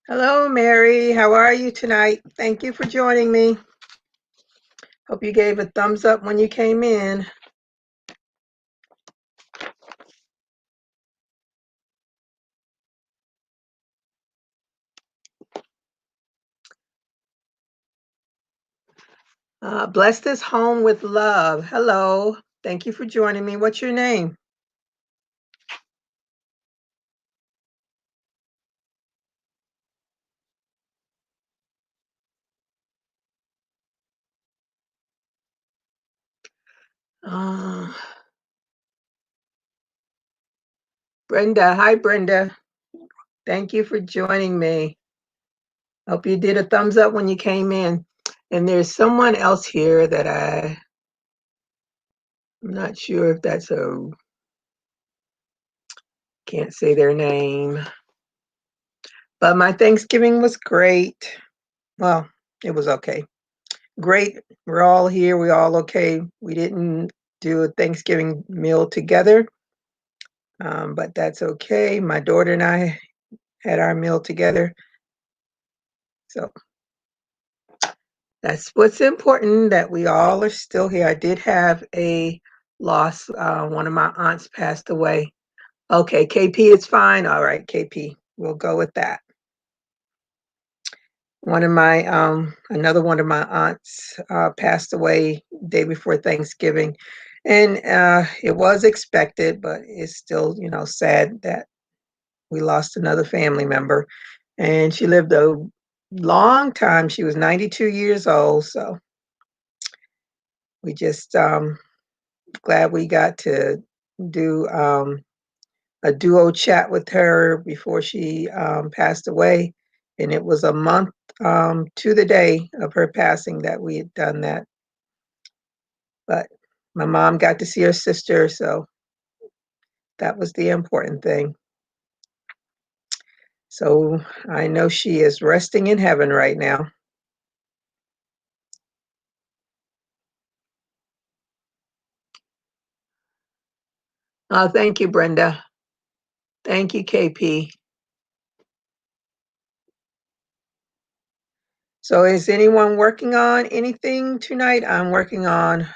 Hello, Mary. How are you tonight? Thank you for joining me. Hope you gave a thumbs up when you came in. Bless this home with love. Hello. Thank you for joining me. What's your name? Uh, Brenda. Hi, Brenda. Thank you for joining me. Hope you did a thumbs up when you came in. And there's someone else here that I'm not sure if that's can't say their name. But my Thanksgiving was great. Well, it was okay. Great. We're all here. We're all okay. We didn't do a Thanksgiving meal together, but that's okay. My daughter and I had our meal together. So that's what's important, that we all are still here. I did have a loss. One of my aunts passed away. Okay, KP is fine. All right, KP. We'll go with that. Another one of my aunts passed away day before Thanksgiving. And it was expected, but it's still, sad that we lost another family member. And she lived a long time. She was 92 years old. So we just glad we got to do a duo chat with her before she passed away. And it was a month to the day of her passing that we had done that. But my mom got to see her sister, so that was the important thing. So I know she is resting in heaven right now. Thank you, Brenda. Thank you, KP. So is anyone working on anything tonight? I'm working on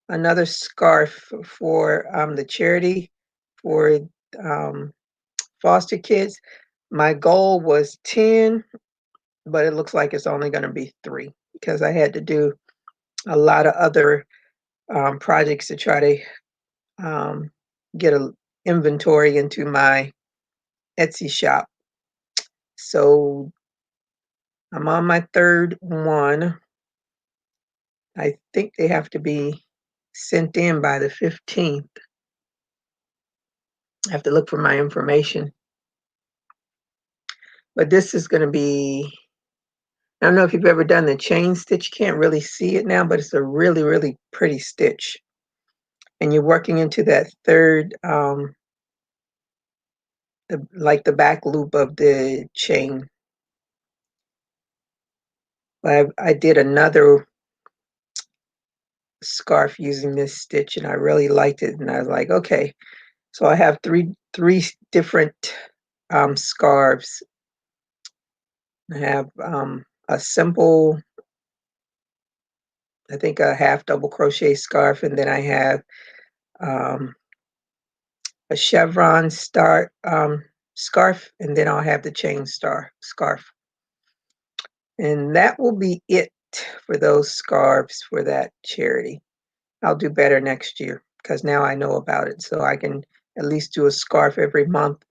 another scarf for the charity for um, foster kids. My goal was 10, but it looks like it's only going to be 3 because I had to do a lot of other projects to try to get a inventory into my Etsy shop. So I'm on my third one. I think they have to be sent in by the 15th. I have to look for my information. But this is going to be, I don't know if you've ever done the chain stitch. You can't really see it now, but it's a really, really pretty stitch. And you're working into that third, like the back loop of the chain. I did another scarf using this stitch and I really liked it. And I was like, okay. So I have three different scarves. I have a simple, I think a half double crochet scarf, and then I have um, a chevron star scarf, and then I'll have the chain star scarf. And that will be it for those scarves for that charity. I'll do better next year because now I know about it. So I can at least do a scarf every month.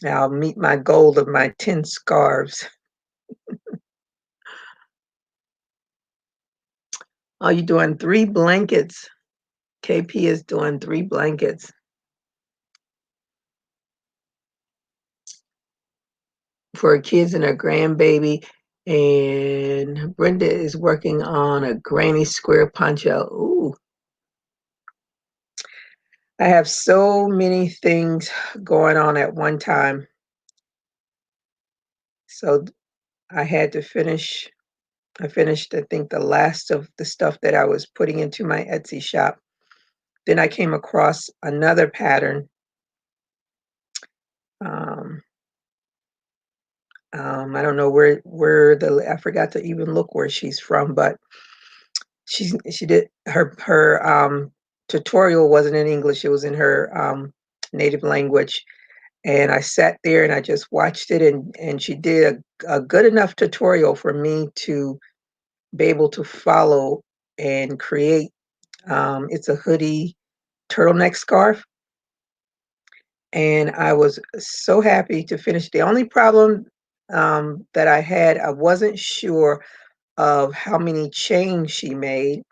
I'll meet my goal of my 10 scarves. Oh, you're doing 3 blankets. KP is doing 3 blankets for her kids and her grandbaby. And Brenda is working on a granny square poncho. Ooh, I have so many things going on at one time. So I had to finish. I finished, I think, the last of the stuff that I was putting into my Etsy shop. Then I came across another pattern. Um, I don't know I forgot to even look where she's from, but she did her tutorial wasn't in English, it was in her native language. And I sat there and I just watched it, and she did a good enough tutorial for me to be able to follow and create. It's a hoodie turtleneck scarf, and I was so happy to finish. The only problem that I had, I wasn't sure of how many chains she made.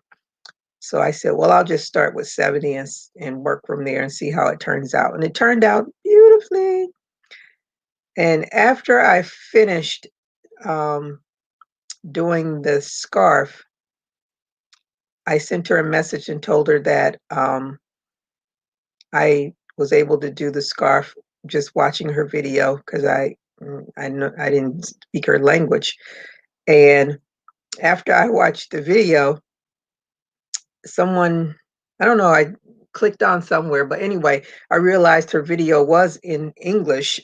So I said, well, I'll just start with 70 and work from there and see how it turns out. And it turned out beautifully. And after I finished um, doing the scarf, I sent her a message and told her that I was able to do the scarf just watching her video because I know I didn't speak her language. And after I watched the video, someone, I don't know, I clicked on somewhere, but anyway, I realized her video was in English.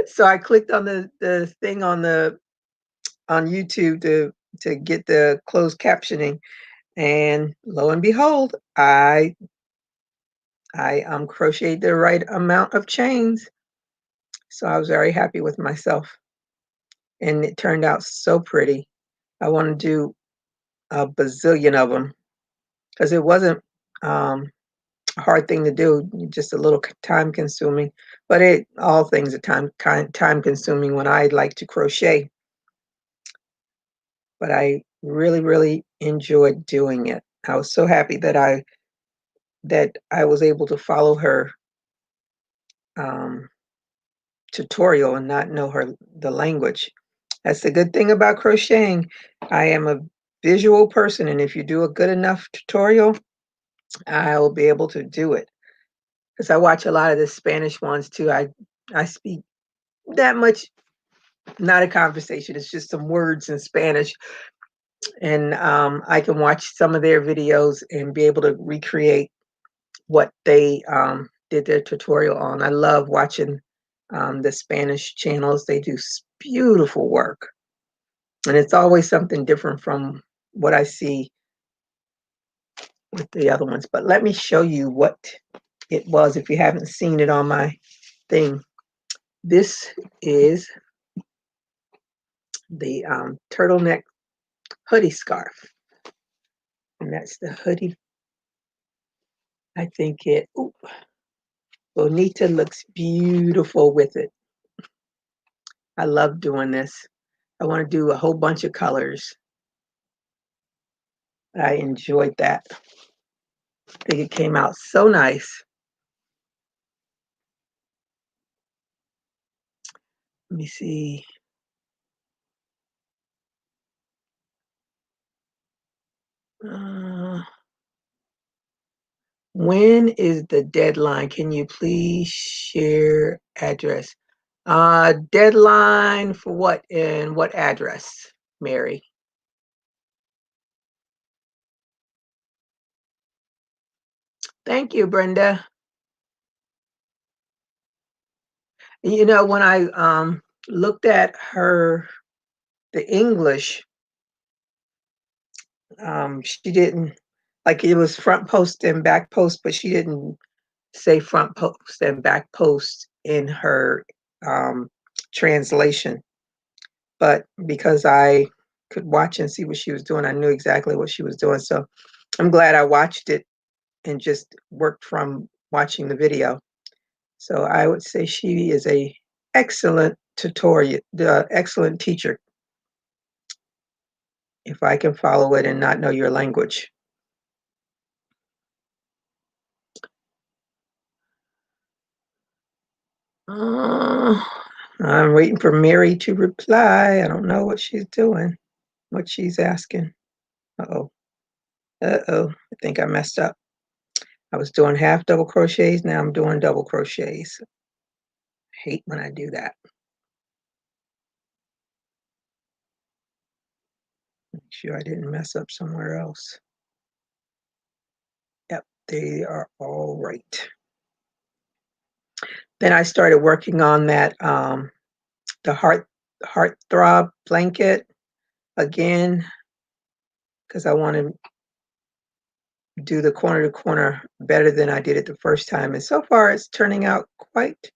So I clicked on the thing on YouTube to get the closed captioning, and lo and behold, I crocheted the right amount of chains. So I was very happy with myself, and it turned out so pretty. I want to do a bazillion of them because it wasn't a hard thing to do, just a little time consuming. But all things are time consuming when I like to crochet. But I really, really enjoyed doing it. I was so happy that I was able to follow her um, tutorial and not know the language. That's the good thing about crocheting. I am a visual person, and if you do a good enough tutorial, I will be able to do it. Because I watch a lot of the Spanish ones too. I speak that much, not a conversation. It's just some words in Spanish, and I can watch some of their videos and be able to recreate what they did their tutorial on. I love watching the Spanish channels. They do beautiful work, and it's always something different from what I see with the other ones. But let me show you what it was if you haven't seen it on my thing. This is the turtleneck hoodie scarf, and that's the hoodie. I think Bonita looks beautiful with it. I love doing this. I want to do a whole bunch of colors. I enjoyed that. I think it came out so nice. Let me see. Uh, when is the deadline? Can you please share address? Deadline for what and what address, Mary? Thank you, Brenda. You know, when I looked at the English, she didn't, like, it was front post and back post, but she didn't say front post and back post in her translation. But because I could watch and see what she was doing, I knew exactly what she was doing. So I'm glad I watched it and just worked from watching the video. So I would say she is a excellent tutorial, excellent teacher if I can follow it and not know your language. Uh, I'm waiting for Mary to reply. I don't know what she's doing, what she's asking. Uh-oh. Uh-oh. I think I messed up. I was doing half double crochets. Now I'm doing double crochets. I hate when I do that. Make sure I didn't mess up somewhere else. Yep, they are all right. Then I started working on that the Heartthrob blanket again because I want to do the corner to corner better than I did it the first time. And so far, it's turning out quite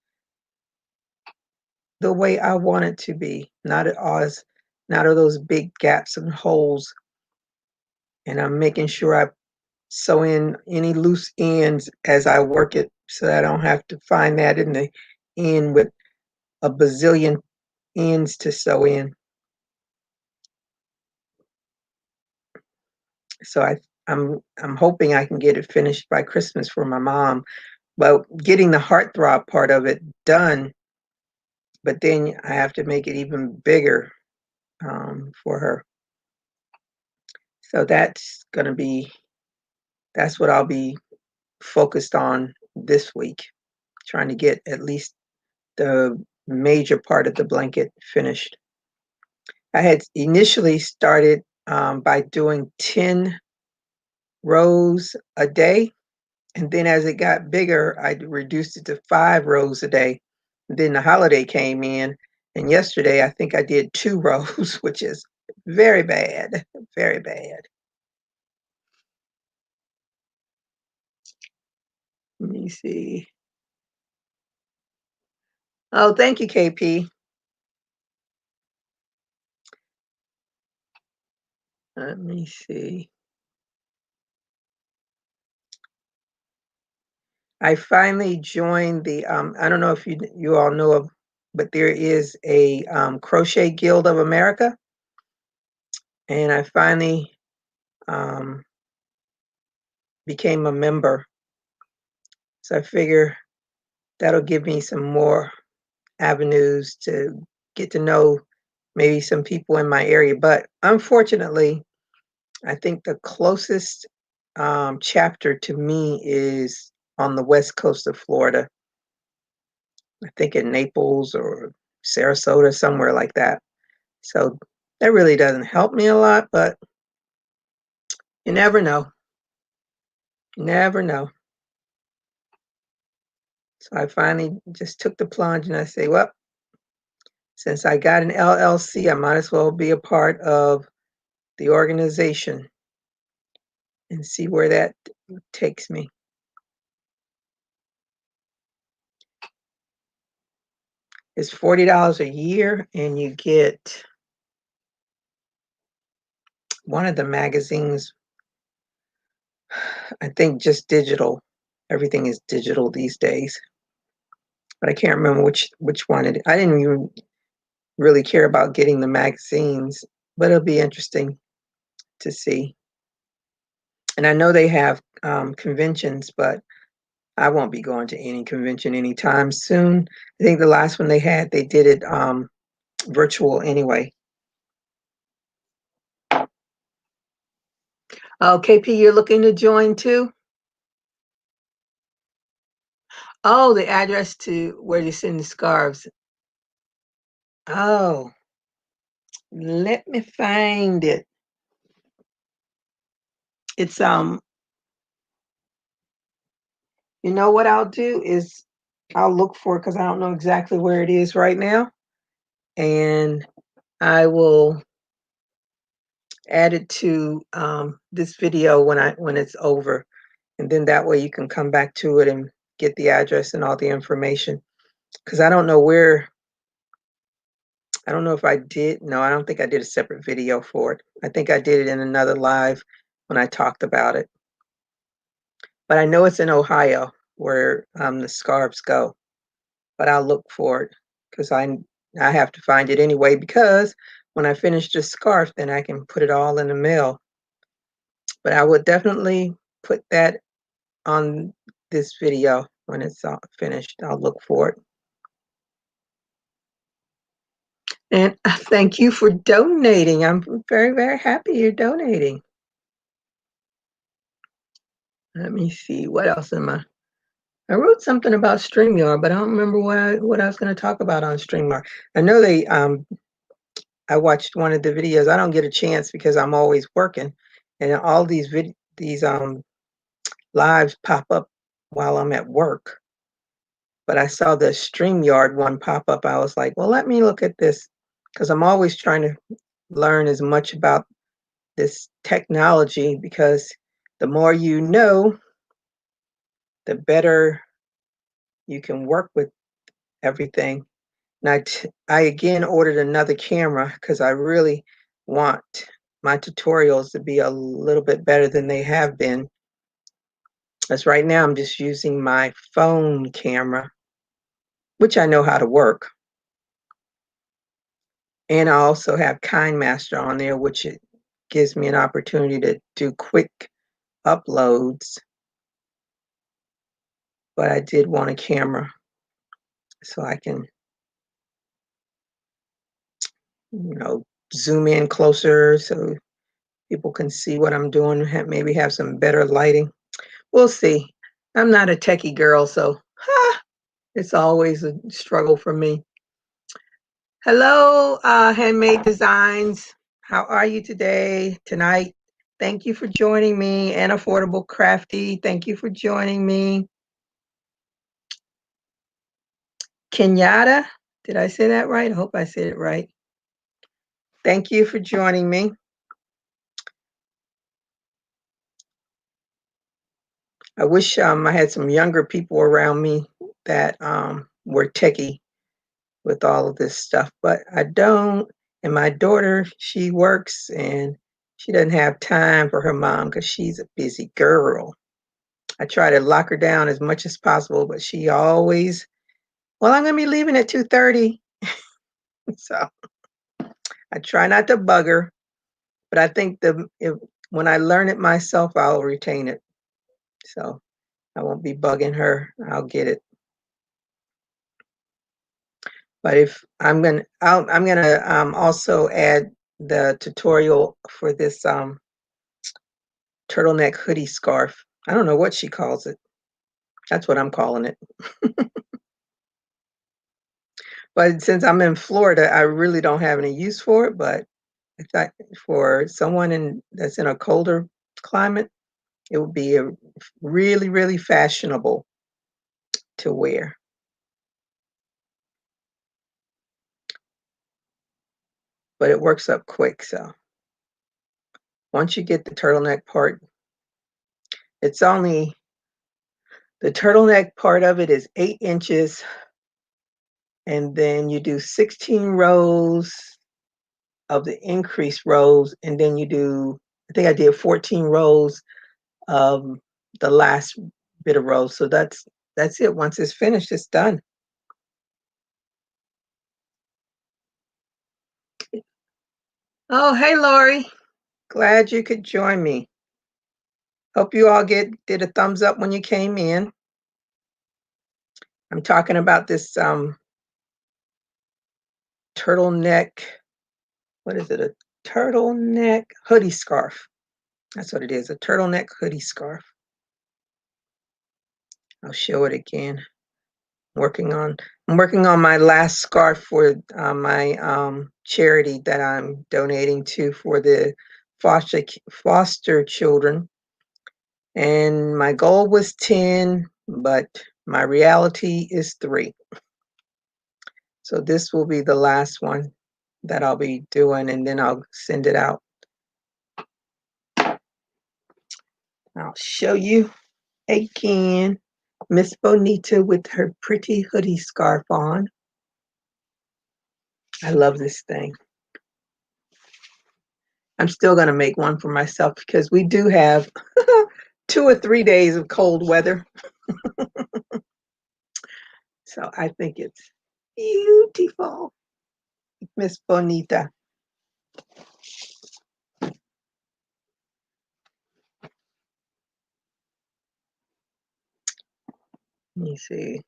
the way I want it to be. Not at all, not of those big gaps and holes. And I'm making sure I sew in any loose ends as I work it so that I don't have to find that in the end with a bazillion ends to sew in. So I'm hoping I can get it finished by Christmas for my mom. But getting the heartthrob part of it done, but then I have to make it even bigger for her. So that's what I'll be focused on this week, trying to get at least the major part of the blanket finished. I had initially started by doing 10 rows a day. And then as it got bigger, I reduced it to 5 rows a day. And then the holiday came in. And yesterday, I think I did 2 rows, which is very bad, very bad. Let me see. Oh, thank you, KP. Let me see. I finally joined the, I don't know if you all know of, but there is a Crochet Guild of America. And I finally um, became a member. So I figure that'll give me some more avenues to get to know maybe some people in my area. But unfortunately, I think the closest chapter to me is on the west coast of Florida. I think in Naples or Sarasota, somewhere like that. So that really doesn't help me a lot, but you never know. You never know. So I finally just took the plunge and I say, well, since I got an LLC, I might as well be a part of the organization and see where that takes me. It's $40 a year, and you get one of the magazines, I think just digital. Everything is digital these days. But I can't remember which one it is. I didn't even really care about getting the magazines, but it'll be interesting to see. And I know they have conventions, but I won't be going to any convention anytime soon. I think the last one they had, they did it virtual anyway. Oh, KP, you're looking to join too? Oh, the address to where you send the scarves. Oh, let me find it. It's you know what I'll do is I'll look for it because I don't know exactly where it is right now, and I will add it to this video when it's over, and then that way you can come back to it and get the address and all the information. Because I don't know where. I don't know if I did. No, I don't think I did a separate video for it. I think I did it in another live when I talked about it. But I know it's in Ohio where the scarves go. But I'll look for it because I have to find it anyway because when I finish the scarf, then I can put it all in the mail. But I would definitely put that on this video when it's finished. I'll look for it. And thank you for donating. I'm very, very happy you're donating. Let me see. What else am I wrote something about StreamYard, but I don't remember what I was going to talk about on StreamYard. I know I watched one of the videos. I don't get a chance because I'm always working, and all these lives pop up while I'm at work. but I saw the StreamYard one pop up. I was like, well, let me look at this because I'm always trying to learn as much about this technology because the more you know, the better you can work with everything. And I again ordered another camera because I really want my tutorials to be a little bit better than they have been. As right now, I'm just using my phone camera, which I know how to work. And I also have KineMaster on there, which it gives me an opportunity to do quick uploads. But I did want a camera so I can, zoom in closer so people can see what I'm doing, maybe have some better lighting. We'll see. I'm not a techie girl, so it's always a struggle for me. Hello, Handmade Designs. How are you today, tonight? Thank you for joining me. And Affordable Crafty, thank you for joining me. Kenyatta, did I say that right? I hope I said it right. Thank you for joining me. I wish I had some younger people around me that were techie with all of this stuff, but I don't. And my daughter, she works and she doesn't have time for her mom because she's a busy girl. I try to lock her down as much as possible, but she always, well, I'm going to be leaving at 2:30. So I try not to bug her, but I think when I learn it myself, I'll retain it. So I won't be bugging her. I'll get it. But if I'm gonna also add the tutorial for this turtleneck hoodie scarf. I don't know what she calls it. That's what I'm calling it. But since I'm in Florida, I really don't have any use for it. But if for someone that's in a colder climate, it would be a really, really fashionable to wear. But it works up quick. So once you get the turtleneck part, it's only the turtleneck part of it is 8 inches, and then you do 16 rows of the increased rows, and then you do, I think I did 14 rows of the last bit of rows. So that's it. Once it's finished, it's done. Oh, hey, Lori. Glad you could join me. Hope you all did a thumbs up when you came in. I'm talking about this turtleneck. What is it? A turtleneck hoodie scarf. That's what it is, a turtleneck hoodie scarf. I'll show it again. I'm working on my last scarf for my charity that I'm donating to for the foster children. And my goal was 10, but my reality is 3. So this will be the last one that I'll be doing, and then I'll send it out. I'll show you again. Miss Bonita with her pretty hoodie scarf on. I love this thing. I'm still going to make one for myself because we do have 2 or 3 days of cold weather. So I think it's beautiful. Miss Bonita. Let me see.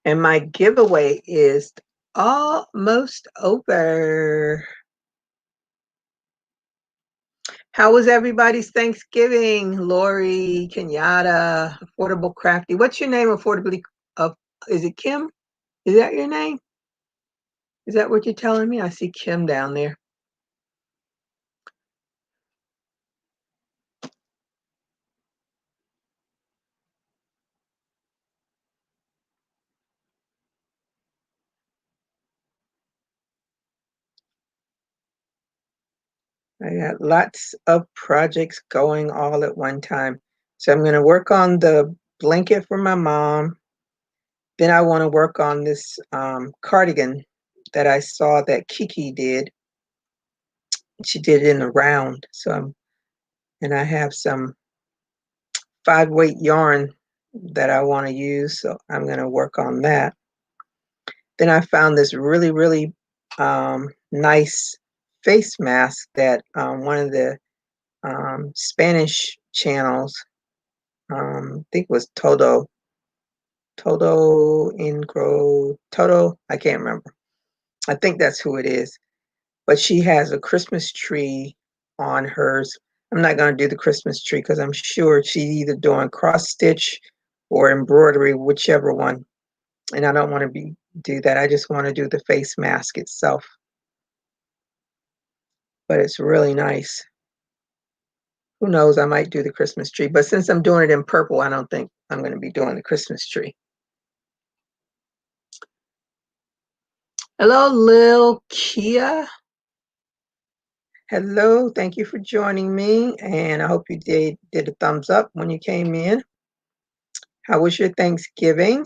And my giveaway is almost over. How was everybody's Thanksgiving? Lori, Kenyatta, Affordable Crafty. What's your name? Affordably, is it Kim? Is that your name? Is that what you're telling me? I see Kim down there. I got lots of projects going all at one time. So I'm gonna work on the blanket for my mom. Then I wanna work on this, cardigan that I saw that Kiki did. She did it in a round, so and I have some 5-weight yarn that I wanna use, so I'm gonna work on that. Then I found this really, really, nice face mask that, one of the, Spanish channels, I think it was Todo, I can't remember. I think that's who it is, but she has a Christmas tree on hers. I'm not gonna do the Christmas tree because 'cause I'm sure she's either doing cross stitch or embroidery, whichever one, and I don't wanna be do that. I just wanna do the face mask itself, but it's really nice. Who knows, I might do the Christmas tree, but since I'm doing it in purple, I don't think I'm gonna be doing the Christmas tree. Hello, Lil Kia. Hello, thank you for joining me, and I hope you did a thumbs up when you came in. How was your Thanksgiving?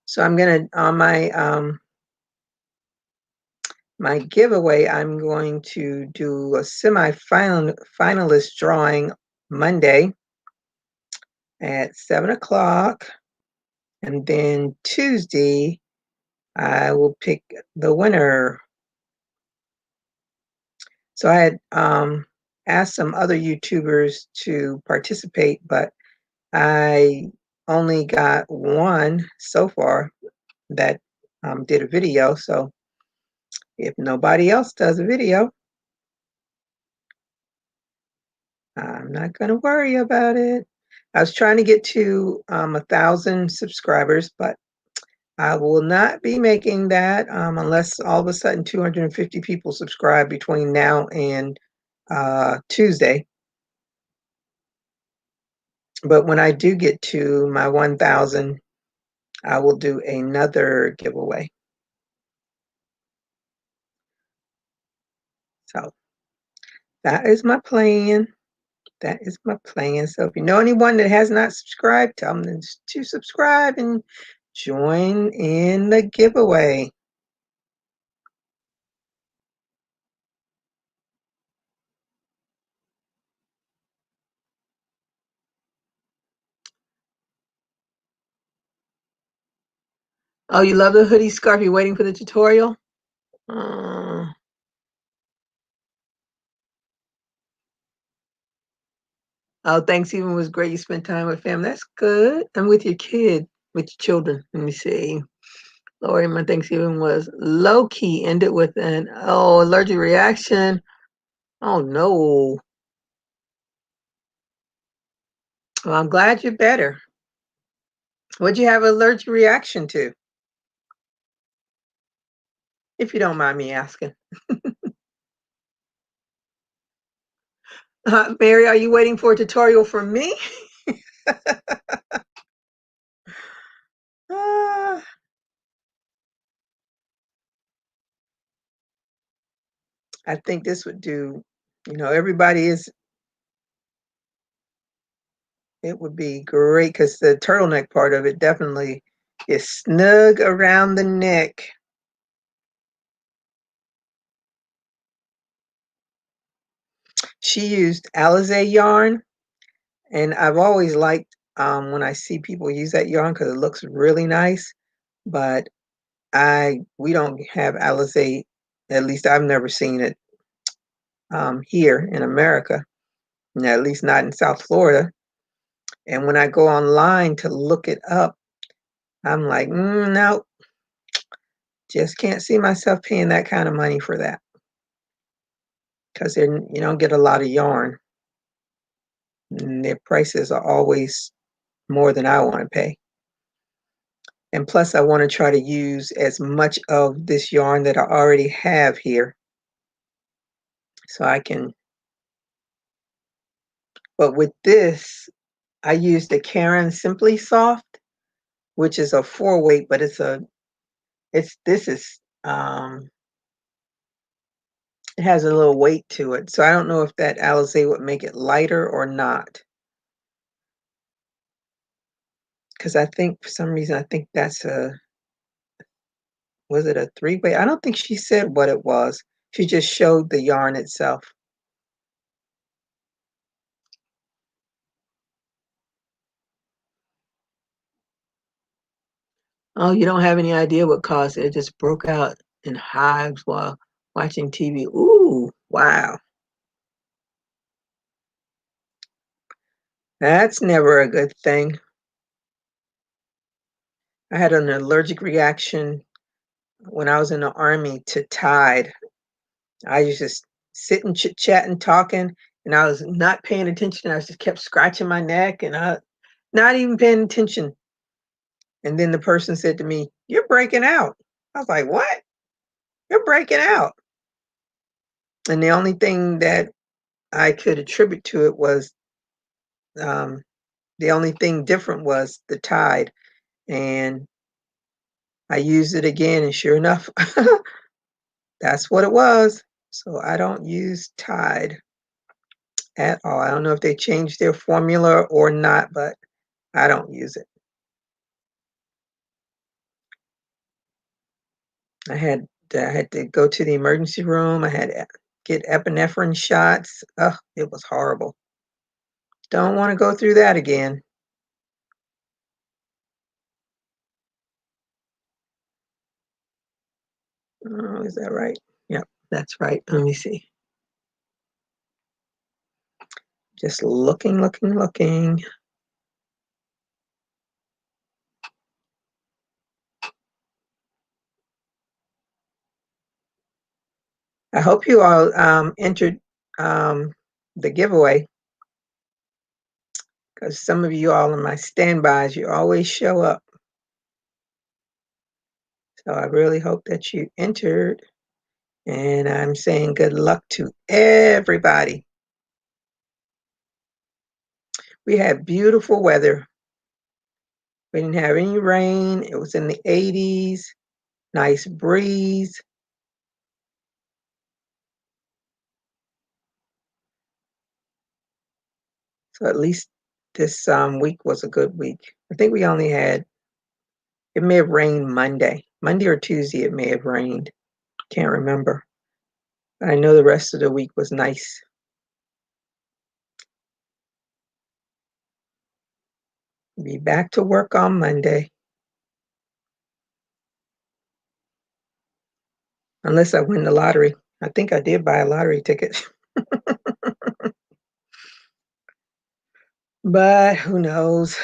So I'm gonna on my giveaway, I'm going to do a finalist drawing Monday at 7 o'clock, and then Tuesday I will pick the winner. So I had asked some other YouTubers to participate, but I only got one so far that did a video. So if nobody else does a video, I'm not going to worry about it. I was trying to get to 1,000 subscribers, but I will not be making that unless all of a sudden 250 people subscribe between now and Tuesday. But when I do get to my 1,000, I will do another giveaway. So that is my plan. That is my plan. So if you know anyone that has not subscribed, tell them to subscribe and join in the giveaway. Oh, you love the hoodie scarf? You're waiting for the tutorial? Uh, oh, Thanksgiving was great. You spent time with family. That's good. And with your kid, with your children. Let me see. Lori, my Thanksgiving was low key, ended with an allergic reaction. Oh no. Well, I'm glad you're better. What'd you have an allergic reaction to, if you don't mind me asking? Mary, are you waiting for a tutorial from me? Ah, I think this would do, everybody is, it would be great because the turtleneck part of it definitely is snug around the neck. She used Alizé yarn, and I've always liked when I see people use that yarn because it looks really nice. But we don't have Alizé, at least I've never seen it here in America, at least not in South Florida. And when I go online to look it up, I'm like, no, just can't see myself paying that kind of money for that because you don't get a lot of yarn. And their prices are always more than I want to pay. And plus, I want to try to use as much of this yarn that I already have here so I can. But with this, I used the Caron Simply Soft, which is a 4-weight, but this is, it has a little weight to it. So I don't know if that Alizé would make it lighter or not. Because I think for some reason, I think that's was it a 3-weight? I don't think she said what it was. She just showed the yarn itself. Oh, you don't have any idea what caused it. It just broke out in hives while watching TV. Ooh, wow. That's never a good thing. I had an allergic reaction when I was in the army to Tide. I was just sitting, chit-chatting, talking, and I was not paying attention. I just kept scratching my neck and I not even paying attention. And then the person said to me, "You're breaking out." I was like, "What? You're breaking out." And the only thing that I could attribute to it was um, the only thing different was the Tide. And I used it again, and sure enough, that's what it was. So I don't use Tide at all. I don't know if they changed their formula or not, but I don't use it. I had to go to the emergency room. I had to get epinephrine shots. Oh, it was horrible. Don't want to go through that again. Oh, is that right? Yep, that's right. Let me see. Just looking, looking, looking. I hope you all entered the giveaway because some of you all in my standbys, you always show up. So I really hope that you entered. And I'm saying good luck to everybody. We had beautiful weather. We didn't have any rain. It was in the 80s, nice breeze. So at least this week was a good week. I think we only had, it may have rained Monday. Monday or Tuesday, it may have rained. Can't remember. But I know the rest of the week was nice. Be back to work on Monday. Unless I win the lottery. I think I did buy a lottery ticket. But who knows?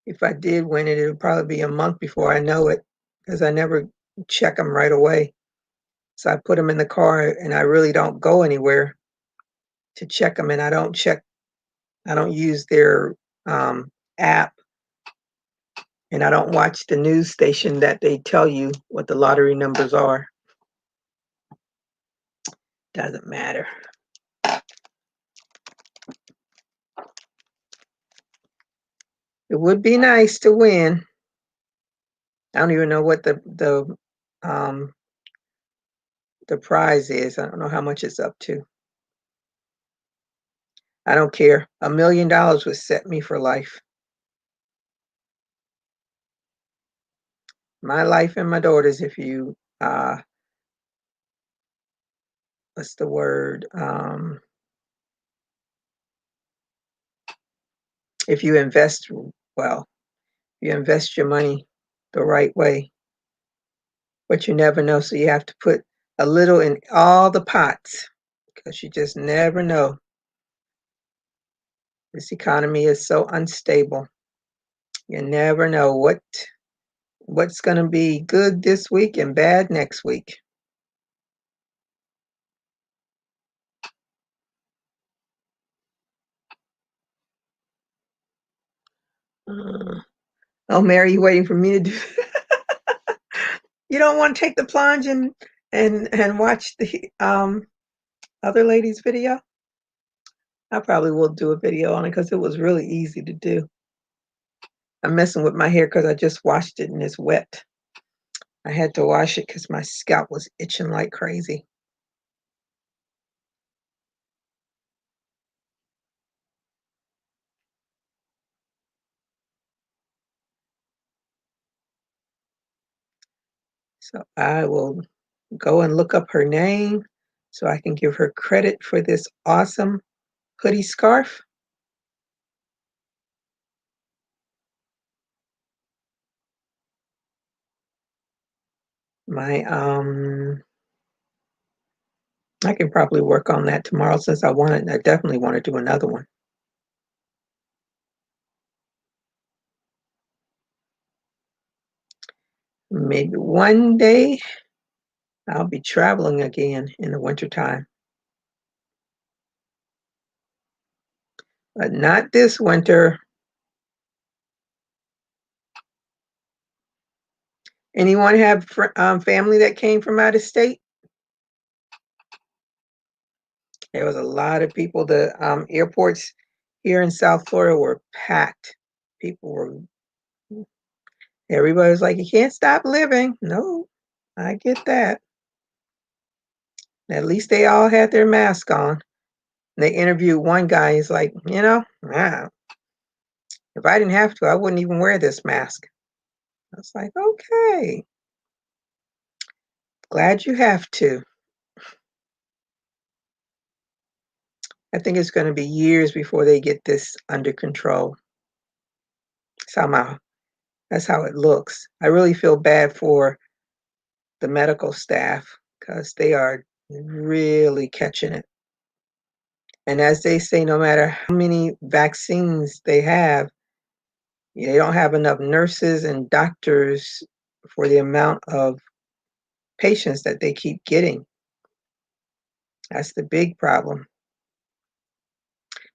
If I did win it, it'll probably be a month before I know it because I never check them right away. So I put them in the car and I really don't go anywhere to check them. And I don't use their app, and I don't watch the news station that they tell you what the lottery numbers are. Doesn't matter. It would be nice to win. I don't even know what um the prize is. I don't know how much it's up to. I don't care. $1 million would set me for life. My life and my daughter's if you what's the word? If you invest well, you invest your money the right way. But you never know. So you have to put a little in all the pots because you just never know. This economy is so unstable. You never know what's going to be good this week and bad next week. Uh, oh, Mary, you waiting for me to do? You don't want to take the plunge and watch the other lady's video? I probably will do a video on it because it was really easy to do. I'm messing with my hair because I just washed it and it's wet. I had to wash it because my scalp was itching like crazy. So I will go and look up her name so I can give her credit for this awesome hoodie scarf. My I can probably work on that tomorrow since I definitely want to do another one. Maybe one day I'll be traveling again in the wintertime, but not this winter. Anyone have family that came from out of state? There was a lot of people. The airports here in South Florida were packed. People were, everybody was like, you can't stop living. No, I get that. At least they all had their mask on. They interviewed one guy. He's like, if I didn't have to, I wouldn't even wear this mask. I was like, okay, glad you have to. I think it's going to be years before they get this under control. Somehow, that's how it looks. I really feel bad for the medical staff because they are really catching it. And as they say, no matter how many vaccines they have, they don't have enough nurses and doctors for the amount of patients that they keep getting. That's the big problem.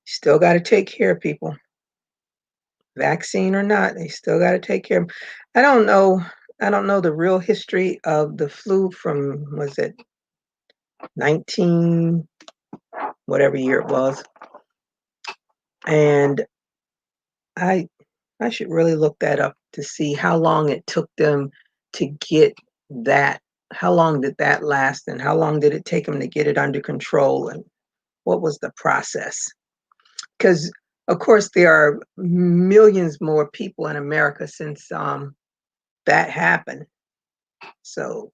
Still got to take care of people, vaccine or not. They still got to take care of 'em. I don't know. I don't know the real history of the flu from, was it 19 whatever year it was, and I I should really look that up to see how long it took them to get that. How long did that last, and how long did it take them to get it under control, and what was the process? Because of course there are millions more people in America since that happened. So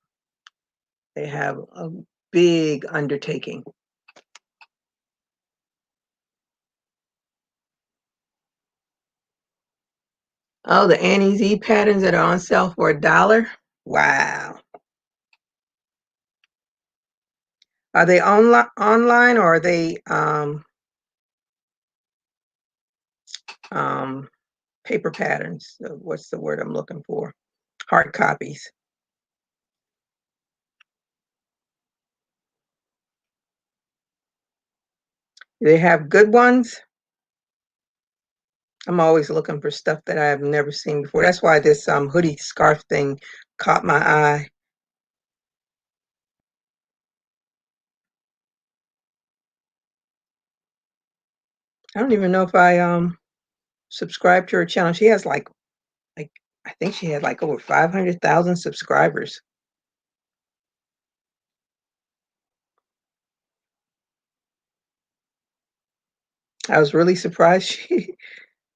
they have a big undertaking. Oh, the Annie's E patterns that are on sale for $1. Wow. Are they online or are they um, paper patterns? What's the word I'm looking for? Hard copies. Do they have good ones? I'm always looking for stuff that I have never seen before. That's why this hoodie scarf thing caught my eye. I don't even know if I subscribe to her channel. She has like I think she had like over 500,000 subscribers. I was really surprised she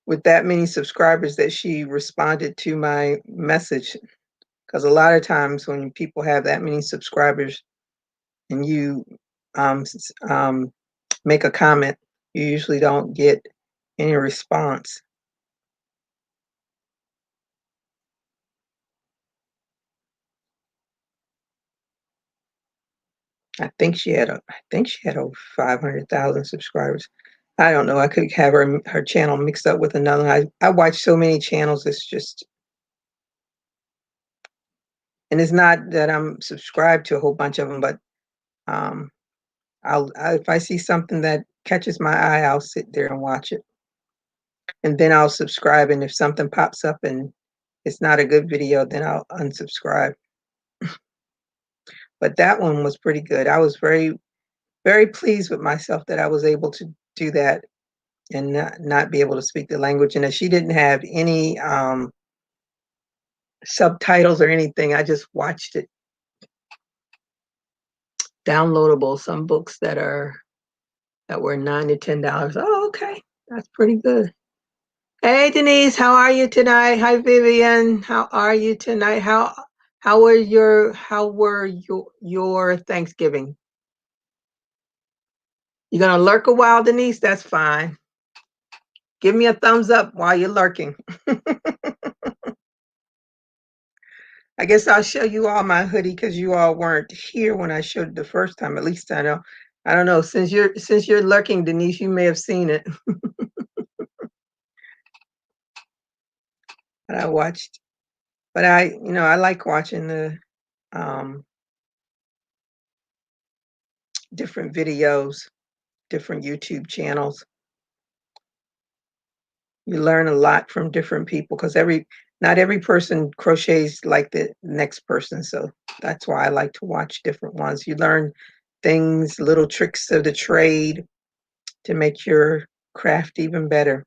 with that many subscribers that she responded to my message because a lot of times when people have that many subscribers and you make a comment, you usually don't get any response. I think she had over 500,000 subscribers. I don't know. I could have her channel mixed up with another. I watch so many channels. It's just, and it's not that I'm subscribed to a whole bunch of them, but um, if I see something that catches my eye, I'll sit there and watch it, and then I'll subscribe. And if something pops up and it's not a good video, then I'll unsubscribe. But that one was pretty good. I was very, very pleased with myself that I was able to do that. and not be able to speak the language. And if she didn't have any subtitles or anything, I just watched it downloadable. Some books that were $9 to $10. Oh, okay, that's pretty good. Hey Denise, how are you tonight? Hi Vivian, how are you tonight? How were your Thanksgiving? You gonna lurk a while, Denise? That's fine. Give me a thumbs up while you're lurking. I guess I'll show you all my hoodie because you all weren't here when I showed it the first time. At least I know. I don't know. Since you're lurking, Denise, you may have seen it. But I watched. But I like watching the um, different videos, different YouTube channels. You learn a lot from different people because not every person crochets like the next person. So that's why I like to watch different ones. You learn things, little tricks of the trade to make your craft even better.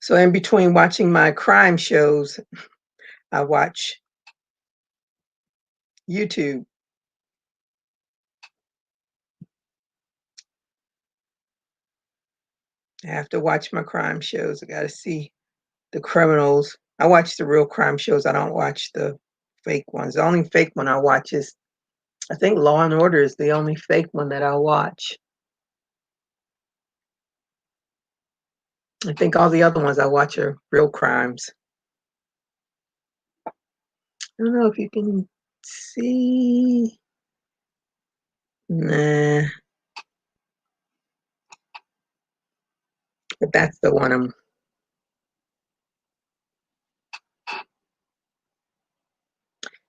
So in between watching my crime shows, I watch YouTube. I have to watch my crime shows. I got to see the criminals. I watch the real crime shows. I don't watch the fake ones. The only fake one I watch is, I think, Law and Order is the only fake one that I watch. I think all the other ones I watch are real crimes. I don't know if you can see. Nah, but that's the one I'm.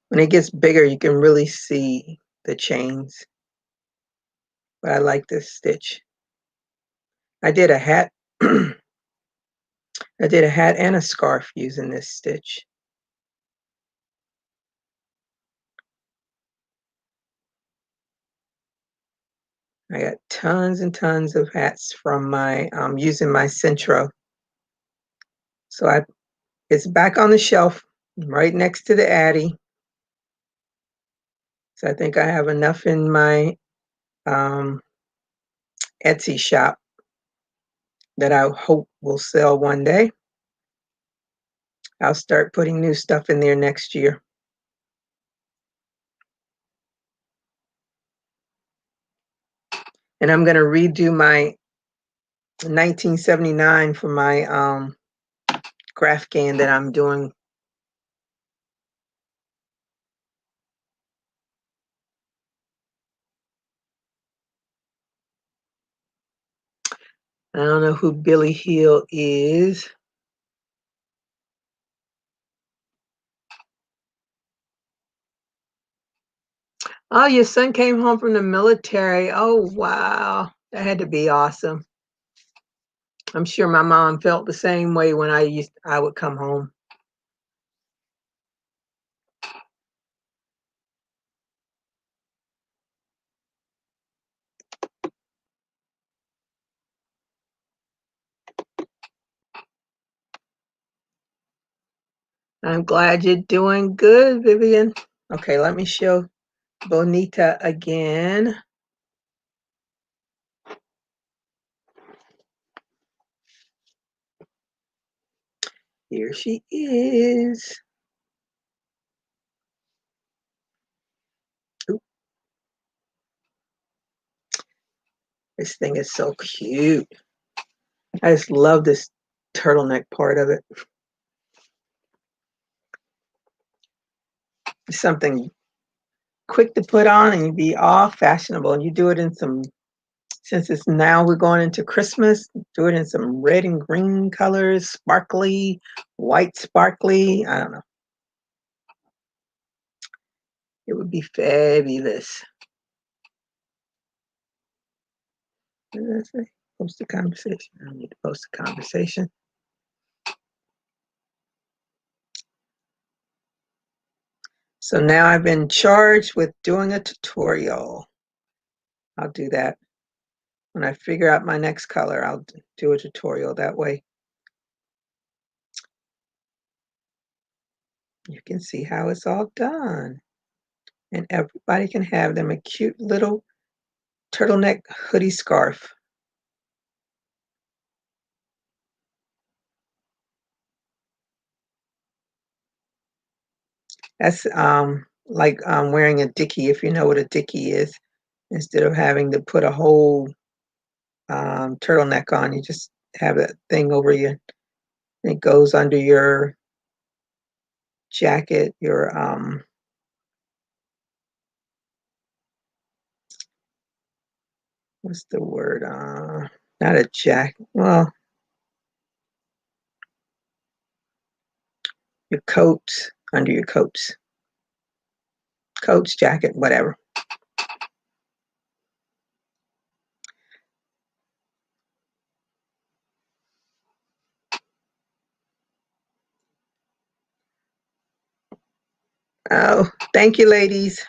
When it gets bigger, you can really see the chains. But I like this stitch. I did a hat. I did a hat and a scarf using this stitch. I got tons and tons of hats from my using my Centro. So it's back on the shelf right next to the Addy. So I think I have enough in my Etsy shop that I hope will sell one day. I'll start putting new stuff in there next year. And I'm going to redo my 1979 for my Graphcan that I'm doing. I don't know who Billy Hill is. Oh, your son came home from the military. Oh, wow. That had to be awesome. I'm sure my mom felt the same way when I would come home. I'm glad you're doing good, Vivian. Okay, let me show Bonita again. Here she is. Ooh, this thing is so cute. I just love this turtleneck part of it. It's something quick to put on and be all fashionable. And you do it in some, since it's now we're going into Christmas, do it in some red and green colors, sparkly, white sparkly. I don't know. It would be fabulous. What did I say? Post a conversation. I don't need to post a conversation. So now I've been charged with doing a tutorial. I'll do that. When I figure out my next color, I'll do a tutorial that way. You can see how it's all done. And everybody can have them a cute little turtleneck hoodie scarf. That's like wearing a dickie, if you know what a dickie is. Instead of having to put a whole turtleneck on, you just have that thing over you. It goes under your jacket, your what's the word? Not a jacket. Well, your coat, under your coats, jacket, whatever. Oh, thank you, ladies.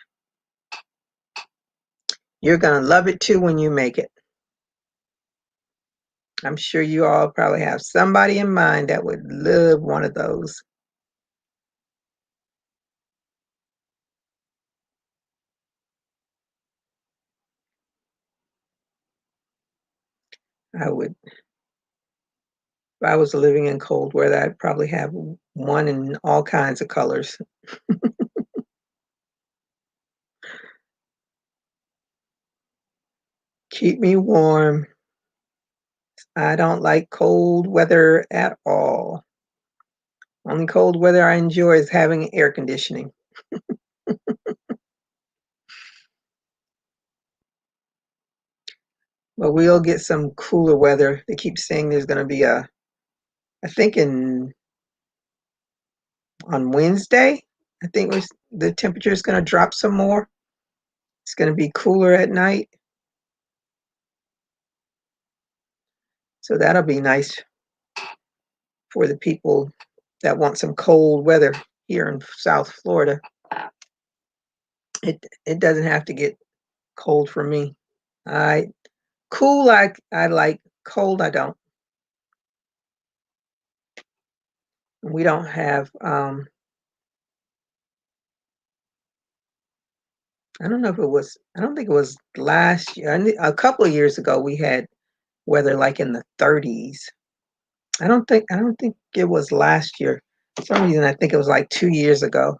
You're gonna love it too when you make it. I'm sure you all probably have somebody in mind that would love one of those. I would, if I was living in cold weather, I'd probably have one in all kinds of colors. Keep me warm. I don't like cold weather at all. Only cold weather I enjoy is having air conditioning. But we'll get some cooler weather. They keep saying there's going to be I think on Wednesday, I think the temperature is going to drop some more. It's going to be cooler at night. So that'll be nice for the people that want some cold weather here in South Florida. It doesn't have to get cold for me. I cool I like, cold I don't. We don't have I don't know if it was I don't think it was last year. A couple of years ago we had weather like in the 30s. I don't think it was last year. For some reason I think it was like 2 years ago.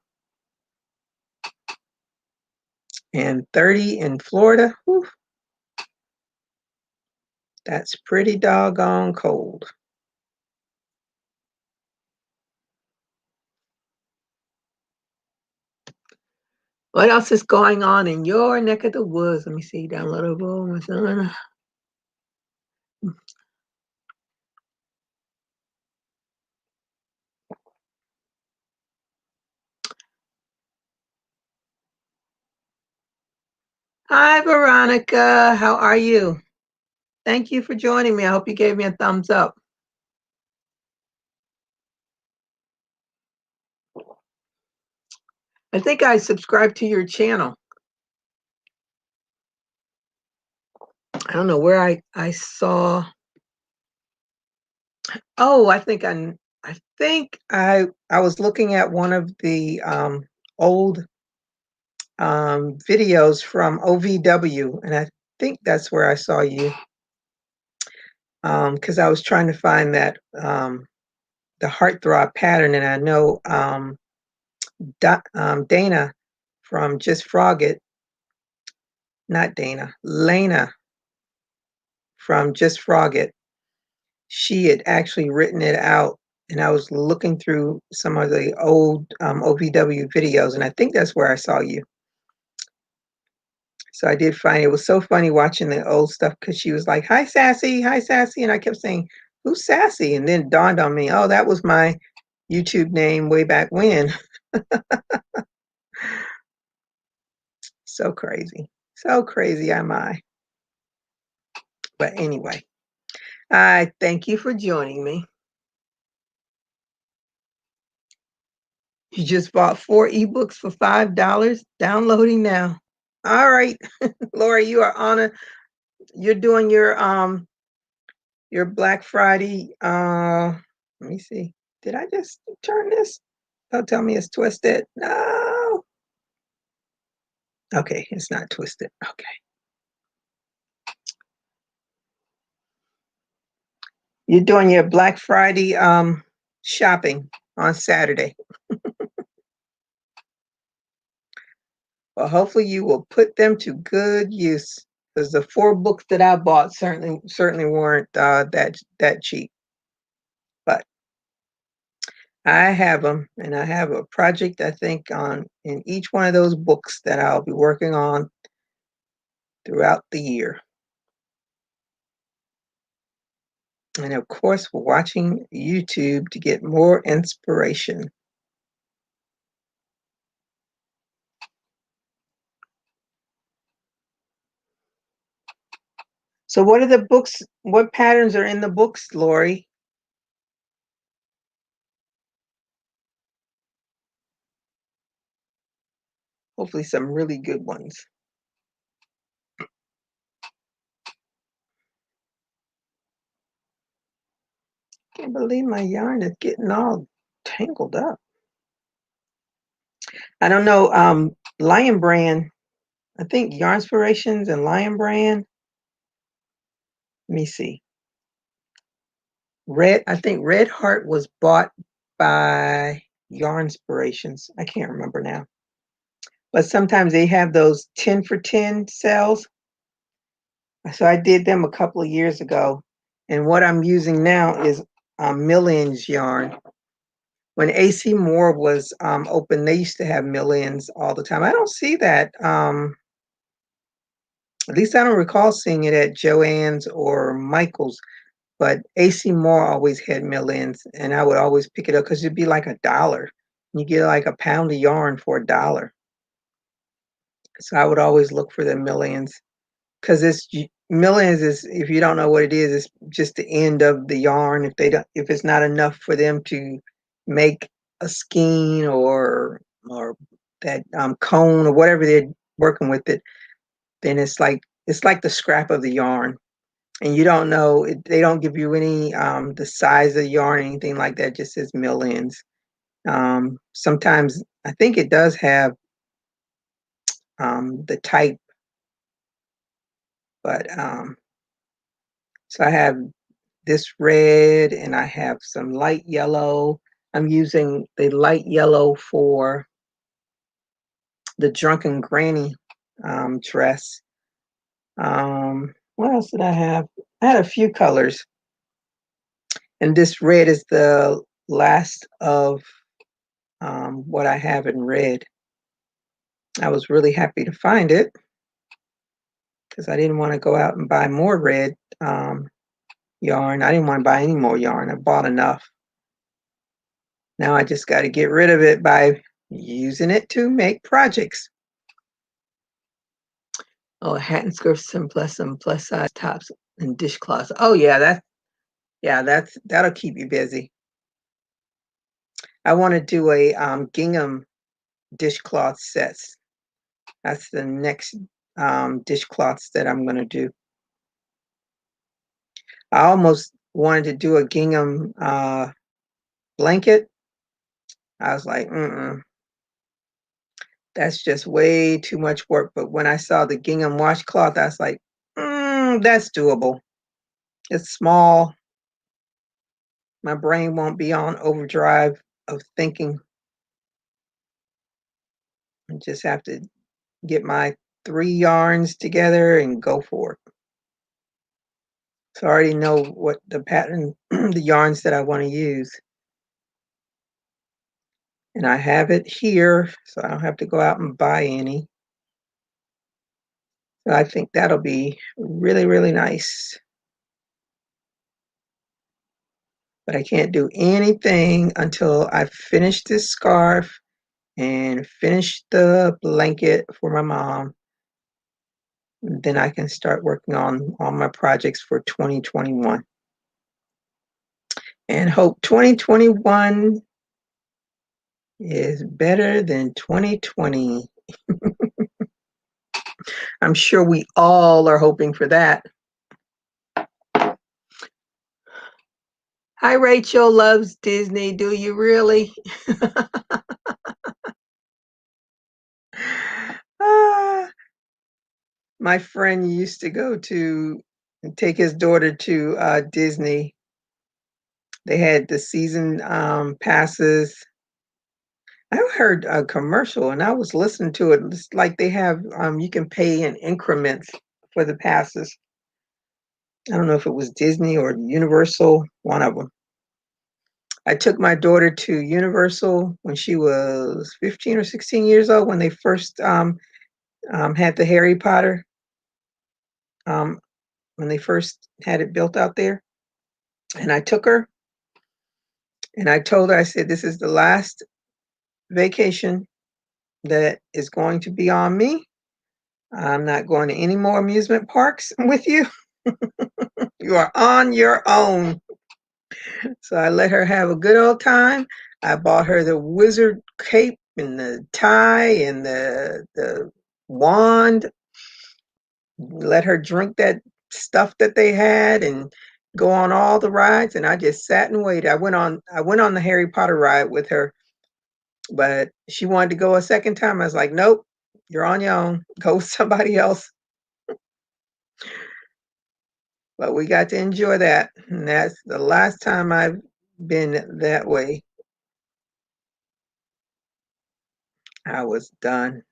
And 30 in Florida, whew, that's pretty doggone cold. What else is going on in your neck of the woods? Let me see. Downloadable, my son. Hi, Veronica. How are you? Thank you for joining me. I hope you gave me a thumbs up. I think I subscribed to your channel. I don't know where I saw. Oh, I was looking at one of the old videos from OVW, and I think that's where I saw you. Because I was trying to find that the heartthrob pattern, and I know Dana from Just Frog It, not Dana, Lena from Just Frog It. She had actually written it out, and I was looking through some of the old OVW videos, and I think that's where I saw you. So I did find it was so funny watching the old stuff because she was like, hi, Sassy, and I kept saying, who's Sassy? And then it dawned on me, oh, that was my YouTube name way back when. So crazy. So crazy am I. But anyway, I thank you for joining me. You just bought 4 ebooks for $5. Downloading now. All right, Laura, you are on You're doing your Black Friday, let me see. Did I just turn this? Don't tell me it's twisted. No. Okay, it's not twisted. Okay. You're doing your Black Friday shopping on Saturday. Well, hopefully you will put them to good use because the 4 books that I bought certainly weren't that cheap. But I have them, and I have a project I think on in each one of those books that I'll be working on throughout the year. And of course, we're watching YouTube to get more inspiration. So what are the books? What patterns are in the books, Lori? Hopefully some really good ones. Can't believe my yarn is getting all tangled up. I don't know, Lion Brand, I think Yarnspirations and Lion Brand. Let me see. I think Red Heart was bought by Yarnspirations. I can't remember now. But sometimes they have those 10 for 10 sales. So I did them a couple of years ago. And what I'm using now is Mill-Ends yarn. When AC Moore was open, they used to have Mill-Ends all the time. I don't see that. At least I don't recall seeing it at Joann's or Michael's. But AC Moore always had Mill-Ends, and I would always pick it up because it'd be like $1. You get like a pound of yarn for $1. So I would always look for the Mill-Ends because it's Mill-Ends is, if you don't know what it is, it's just the end of the yarn. If it's not enough for them to make a skein or that cone or whatever they're working with it, then it's like the scrap of the yarn. And you don't know, they don't give you any the size of the yarn, anything like that. It just says Mill-Ends. Sometimes I think it does have the type, but so I have this red and I have some light yellow. I'm using the light yellow for the Drunken Granny dress. What else did I have? I had a few colors, and this red is the last of what I have in red. I was really happy to find it because I didn't want to go out and buy more red yarn. I didn't want to buy any more yarn. I bought enough. Now I just got to get rid of it by using it to make projects. Oh, hat and skirts and some plus size tops and dishcloths. Oh yeah, that'll keep you busy. I want to do a gingham dishcloth sets. That's the next dishcloths that I'm going to do. I almost wanted to do a gingham blanket. I was like, that's just way too much work. But when I saw the gingham washcloth, I was like, that's doable. It's small. My brain won't be on overdrive of thinking. I just have to get my 3 yarns together and go for it. So I already know what the pattern, the yarns that I want to use. And I have it here, so I don't have to go out and buy any. So I think that'll be really, really nice. But I can't do anything until I finish this scarf and finish the blanket for my mom. Then I can start working on all my projects for 2021. And hope 2021 is better than 2020. I'm sure we all are hoping for that. Hi, Rachel loves Disney. Do you really? Ah, my friend used to go to take his daughter to Disney. They had the season passes. I heard a commercial and I was listening to it. It's like they have you can pay in increments for the passes. I don't know if it was Disney or Universal, one of them. I took my daughter to Universal when she was 15 or 16 years old when they first had the Harry Potter, um, when they first had it built out there. And I took her and I told her, I said, this is the last vacation that is going to be on me. I'm not going to any more amusement parks with you. You are on your own. So I let her have a good old time. I bought her the wizard cape and the tie and the wand. Let her drink that stuff that they had and go on all the rides. And I just sat and waited. I went on the Harry Potter ride with her, but she wanted to go a second time. I was like, nope, you're on your own. Go with somebody else. But we got to enjoy that. And that's the last time I've been that way. I was done.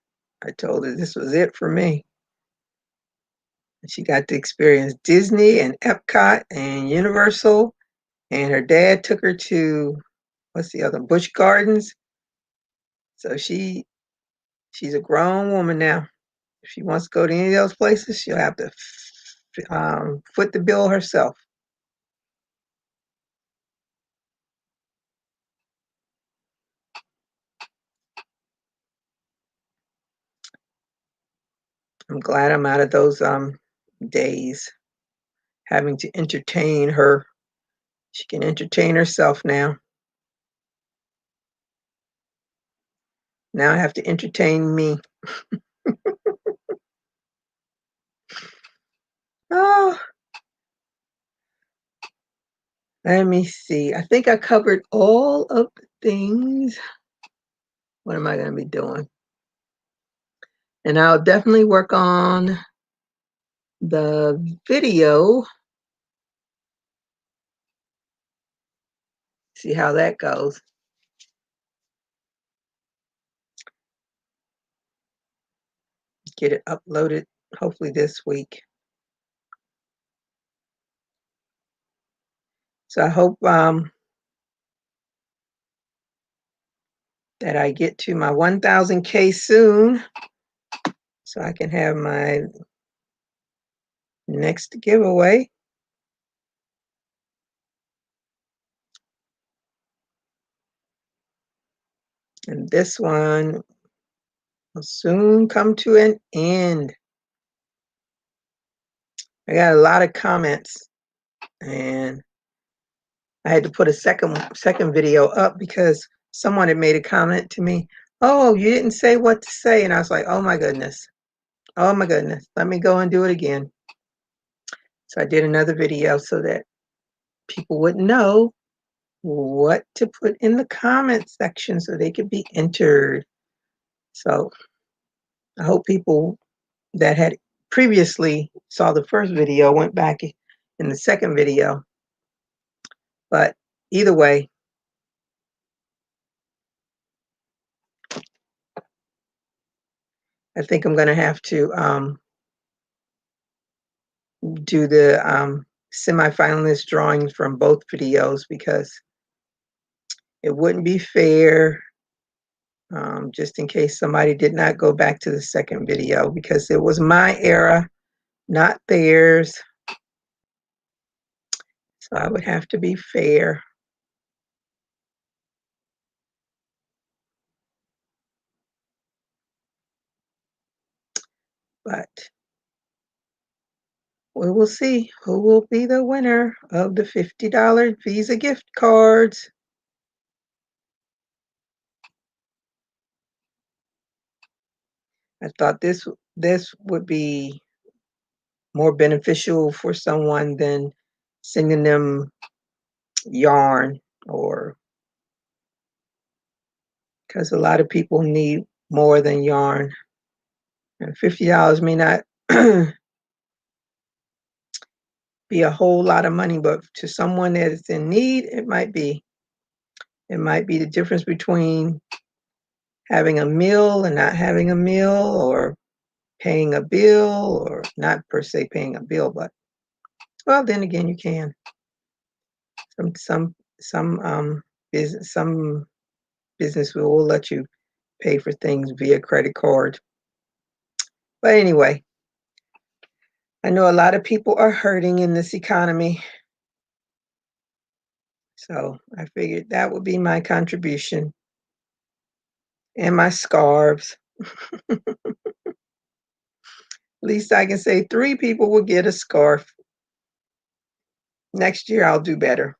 I told her this was it for me. And she got to experience Disney and Epcot and Universal. And her dad took her to what's the other Busch Gardens. So she's a grown woman now. If she wants to go to any of those places, she'll have to foot the bill herself. I'm glad I'm out of those days having to entertain her. She can entertain herself now. Now I have to entertain me. Oh, let me see. I think I covered all of the things. What am I going to be doing? And I'll definitely work on the video. See how that goes. Get it uploaded hopefully this week. So I hope that I get to my 1000K soon so I can have my next giveaway. And this one will soon come to an end. I got a lot of comments and I had to put a second video up because someone had made a comment to me. Oh, you didn't say what to say. And I was like, oh my goodness. Oh my goodness. Let me go and do it again. So I did another video so that people would know what to put in the comment section so they could be entered. So I hope people that had previously saw the first video went back in the second video. But either way, I think I'm going to have to do the semifinalist drawings from both videos because it wouldn't be fair, just in case somebody did not go back to the second video because it was my era, not theirs. So I would have to be fair. But we will see who will be the winner of the $50 Visa gift cards. I thought this this would be more beneficial for someone than sending them yarn, or because a lot of people need more than yarn. And $50 may not be a whole lot of money, but to someone that is in need, it might be. It might be the difference between having a meal and not having a meal, or paying a bill, or not per se paying a bill, but well, then again, you can. Some business will let you pay for things via credit card. But anyway, I know a lot of people are hurting in this economy. So I figured that would be my contribution, and my scarves. At least I can say 3 people will get a scarf. Next year, I'll do better.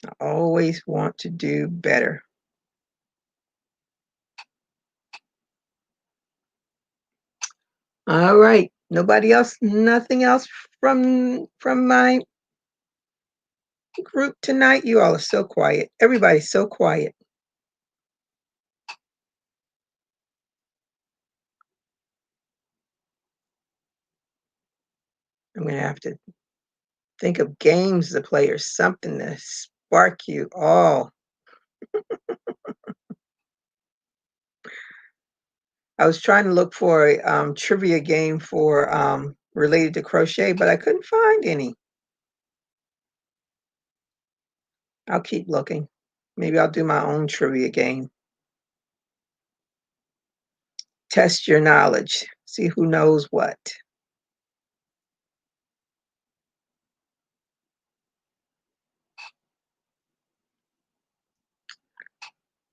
I always want to do better. All right. Nobody else, nothing else from my group tonight? You all are so quiet. Everybody's so quiet. I'm gonna have to think of games to play or something to spark you all. I was trying to look for a trivia game for related to crochet, but I couldn't find any. I'll keep looking. Maybe I'll do my own trivia game. Test your knowledge. See who knows what.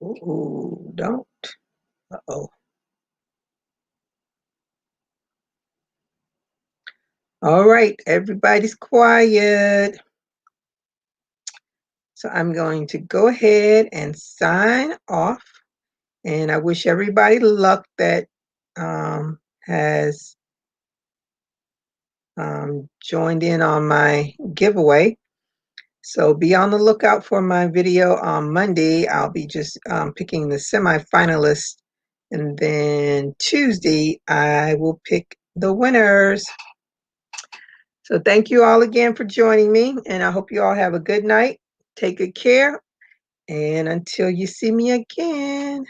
Ooh, don't. Uh-oh. All right, everybody's quiet. So I'm going to go ahead and sign off. And I wish everybody luck that has joined in on my giveaway. So be on the lookout for my video on Monday. I'll be just picking the semifinalists. And then Tuesday, I will pick the winners. So thank you all again for joining me. And I hope you all have a good night. Take good care. And until you see me again,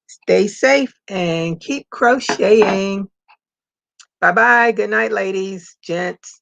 stay safe and keep crocheting. Bye-bye. Good night, ladies, gents.